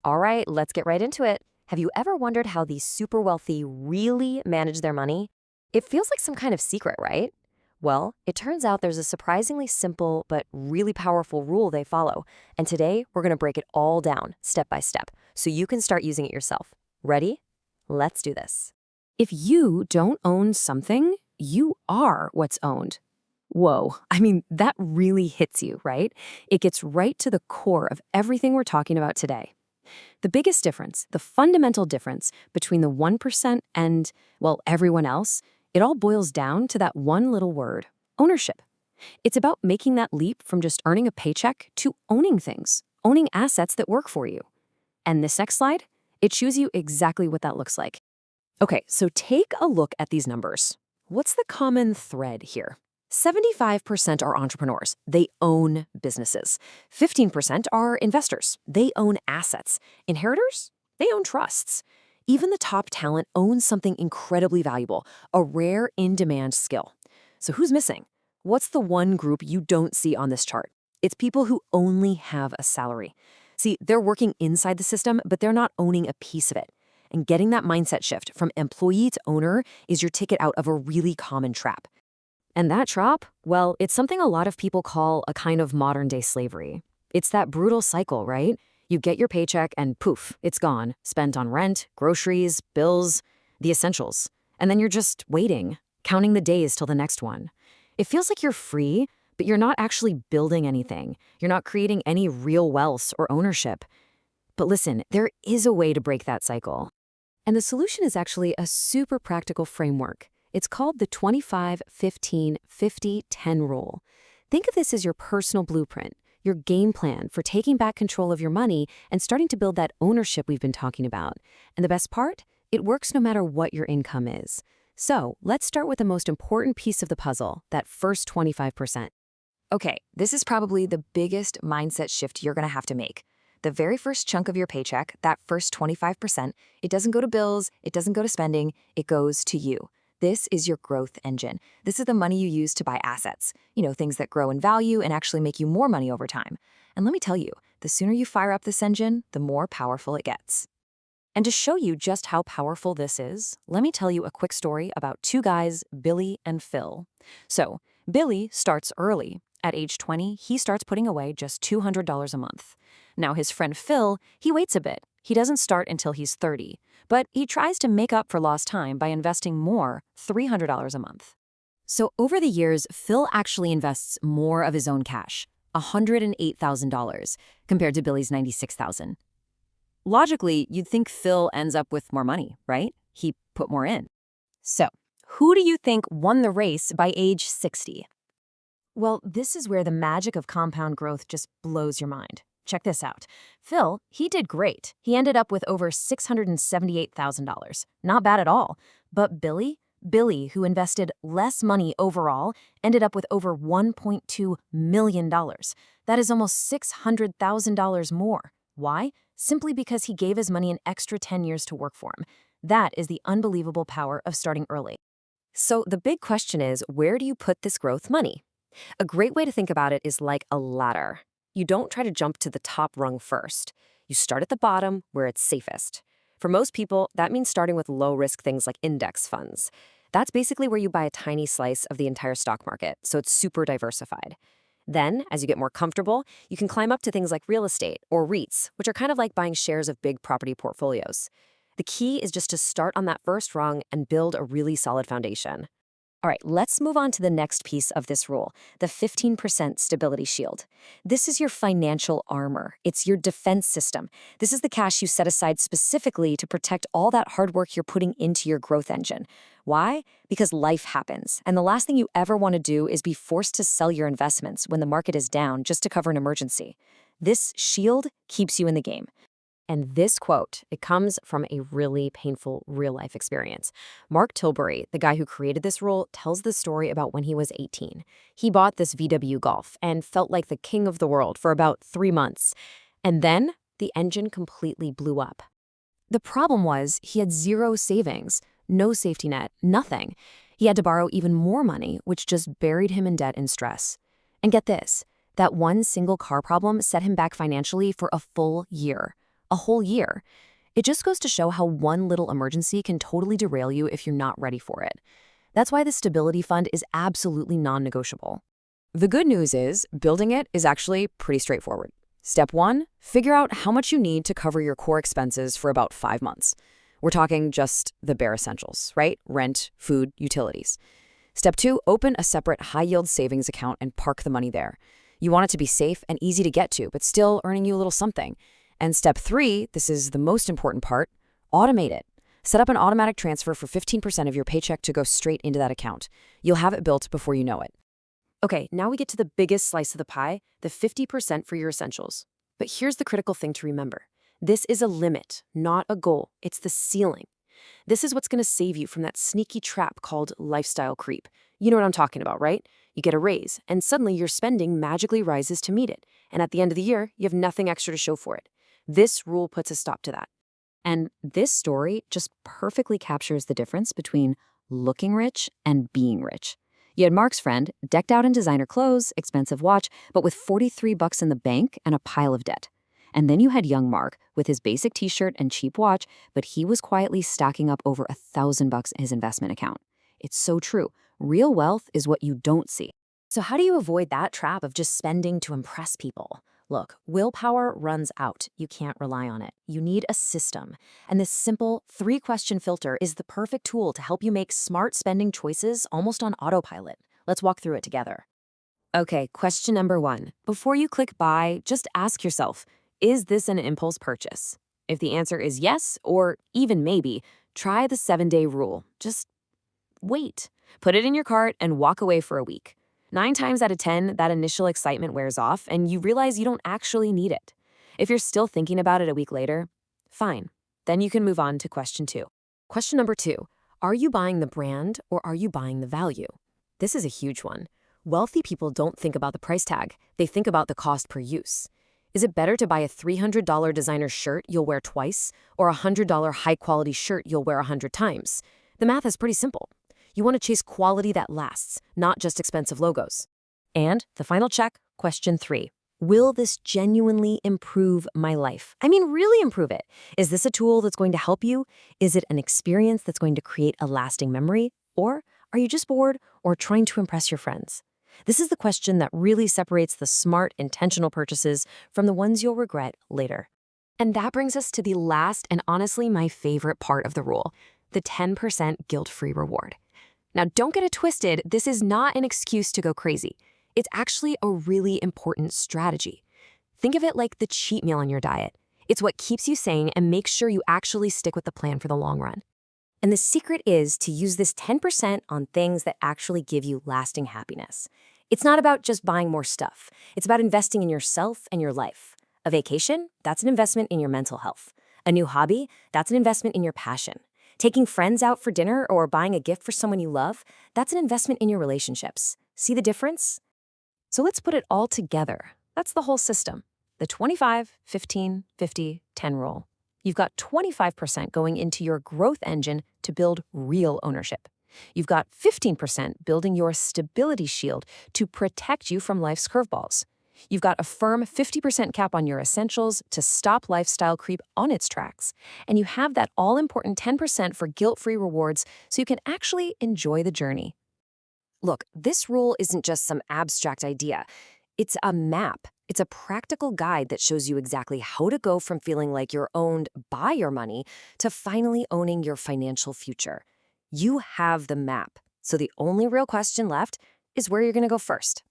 All right, let's get right into it. Have you ever wondered how these super wealthy really manage their money? It feels like some kind of secret, right? Well, it turns out there's a surprisingly simple but really powerful rule they follow. And today, we're going to break it all down, step by step, so you can start using it yourself. Ready? Let's do this. If you don't own something, you are what's owned. Whoa, that really hits you, right? It gets right to the core of everything we're talking about today. The biggest difference, the fundamental difference between the 1% and, well, everyone else, it all boils down to that one little word, ownership. It's about making that leap from just earning a paycheck to owning things, owning assets that work for you. And this next slide, it shows you exactly what that looks like. Okay, so take a look at these numbers. What's the common thread here? 75% are entrepreneurs. They own businesses. 15% are investors. They own assets. Inheritors? They own trusts. Even the top talent owns something incredibly valuable, a rare in-demand skill. So who's missing? What's the one group you don't see on this chart? It's people who only have a salary. See, they're working inside the system, but they're not owning a piece of it. And getting that mindset shift from employee to owner is your ticket out of a really common trap. And that trap, well, it's something a lot of people call a kind of modern-day slavery. It's that brutal cycle, right? You get your paycheck and poof, it's gone, spent on rent, groceries, bills, the essentials. And then you're just waiting, counting the days till the next one. It feels like you're free, but you're not actually building anything. You're not creating any real wealth or ownership. But listen, there is a way to break that cycle. And the solution is actually a super practical framework. It's called the 25-15-50-10 rule. Think of this as your personal blueprint, your game plan for taking back control of your money and starting to build that ownership we've been talking about. And the best part? It works no matter what your income is. So let's start with the most important piece of the puzzle, that first 25%. Okay, this is probably the biggest mindset shift you're going to have to make. The very first chunk of your paycheck, that first 25%, it doesn't go to bills, it doesn't go to spending, it goes to you. This is your growth engine. This is the money you use to buy assets, things that grow in value and actually make you more money over time. And let me tell you, the sooner you fire up this engine, the more powerful it gets. And to show you just how powerful this is, let me tell you a quick story about two guys, Billy and Phil. So, Billy starts early. At age 20, he starts putting away just $200 a month. Now his friend Phil, he waits a bit. He doesn't start until he's 30, but he tries to make up for lost time by investing more, $300 a month. So over the years, Phil actually invests more of his own cash, $108,000, compared to Billy's $96,000. Logically, you'd think Phil ends up with more money, right? He put more in. So, who do you think won the race by age 60? Well, this is where the magic of compound growth just blows your mind. Check this out. Phil, he did great. He ended up with over $678,000. Not bad at all. But Billy, who invested less money overall, ended up with over $1.2 million. That is almost $600,000 more. Why? Simply because he gave his money an extra 10 years to work for him. That is the unbelievable power of starting early. So the big question is, where do you put this growth money? A great way to think about it is like a ladder. You don't try to jump to the top rung first. You start at the bottom where it's safest. For most people, that means starting with low-risk things like index funds. That's basically where you buy a tiny slice of the entire stock market, so it's super diversified. Then, as you get more comfortable, you can climb up to things like real estate or REITs, which are kind of like buying shares of big property portfolios. The key is just to start on that first rung and build a really solid foundation. All right, let's move on to the next piece of this rule, the 15% stability shield. This is your financial armor. It's your defense system. This is the cash you set aside specifically to protect all that hard work you're putting into your growth engine. Why? Because life happens, and the last thing you ever want to do is be forced to sell your investments when the market is down just to cover an emergency. This shield keeps you in the game. And this quote, it comes from a really painful real-life experience. Mark Tilbury, the guy who created this rule, tells the story about when he was 18. He bought this VW Golf and felt like the king of the world for about 3 months. And then the engine completely blew up. The problem was he had zero savings, no safety net, nothing. He had to borrow even more money, which just buried him in debt and stress. And get this, that one single car problem set him back financially for a full year. a whole year. It just goes to show how one little emergency can totally derail you if you're not ready for it. That's why the stability fund is absolutely non-negotiable. The good news is, building it is actually pretty straightforward. Step 1, figure out how much you need to cover your core expenses for about 5 months. We're talking just the bare essentials, right? Rent, food, utilities. Step 2, open a separate high-yield savings account and park the money there. You want it to be safe and easy to get to, but still earning you a little something. And step 3, this is the most important part, automate it. Set up an automatic transfer for 15% of your paycheck to go straight into that account. You'll have it built before you know it. Okay, now we get to the biggest slice of the pie, the 50% for your essentials. But here's the critical thing to remember. This is a limit, not a goal. It's the ceiling. This is what's going to save you from that sneaky trap called lifestyle creep. You know what I'm talking about, right? You get a raise, and suddenly your spending magically rises to meet it. And at the end of the year, you have nothing extra to show for it. This rule puts a stop to that. And this story just perfectly captures the difference between looking rich and being rich. You had Mark's friend, decked out in designer clothes, expensive watch, but with $43 in the bank and a pile of debt. And then you had young Mark with his basic t-shirt and cheap watch, but he was quietly stacking up over $1,000 in his investment account. It's so true. Real wealth is what you don't see. So how do you avoid that trap of just spending to impress people? Look, willpower runs out. You can't rely on it. You need a system. And this simple 3-question filter is the perfect tool to help you make smart spending choices almost on autopilot. Let's walk through it together. Okay, question number 1. Before you click buy, just ask yourself, is this an impulse purchase? If the answer is yes, or even maybe, try the 7-day rule. Just wait. Put it in your cart and walk away for a week. 9 times out of 10, that initial excitement wears off and you realize you don't actually need it. If you're still thinking about it a week later, fine. Then you can move on to question 2. Question number 2, are you buying the brand or are you buying the value? This is a huge one. Wealthy people don't think about the price tag. They think about the cost per use. Is it better to buy a $300 designer shirt you'll wear twice or a $100 high-quality shirt you'll wear 100 times? The math is pretty simple. You want to chase quality that lasts, not just expensive logos. And the final check, question 3. Will this genuinely improve my life? I mean, really improve it. Is this a tool that's going to help you? Is it an experience that's going to create a lasting memory? Or are you just bored or trying to impress your friends? This is the question that really separates the smart, intentional purchases from the ones you'll regret later. And that brings us to the last and honestly my favorite part of the rule, the 10% guilt-free reward. Now, don't get it twisted. This is not an excuse to go crazy. It's actually a really important strategy. Think of it like the cheat meal in your diet. It's what keeps you sane and makes sure you actually stick with the plan for the long run. And the secret is to use this 10% on things that actually give you lasting happiness. It's not about just buying more stuff. It's about investing in yourself and your life. A vacation? That's an investment in your mental health. A new hobby? That's an investment in your passion. Taking friends out for dinner or buying a gift for someone you love, that's an investment in your relationships. See the difference? So let's put it all together. That's the whole system. The 25, 15, 50, 10 rule. You've got 25% going into your growth engine to build real ownership. You've got 15% building your stability shield to protect you from life's curveballs. You've got a firm 50% cap on your essentials to stop lifestyle creep on its tracks. And you have that all-important 10% for guilt-free rewards so you can actually enjoy the journey. Look, this rule isn't just some abstract idea. It's a map. It's a practical guide that shows you exactly how to go from feeling like you're owned by your money to finally owning your financial future. You have the map. So the only real question left is where you're going to go first.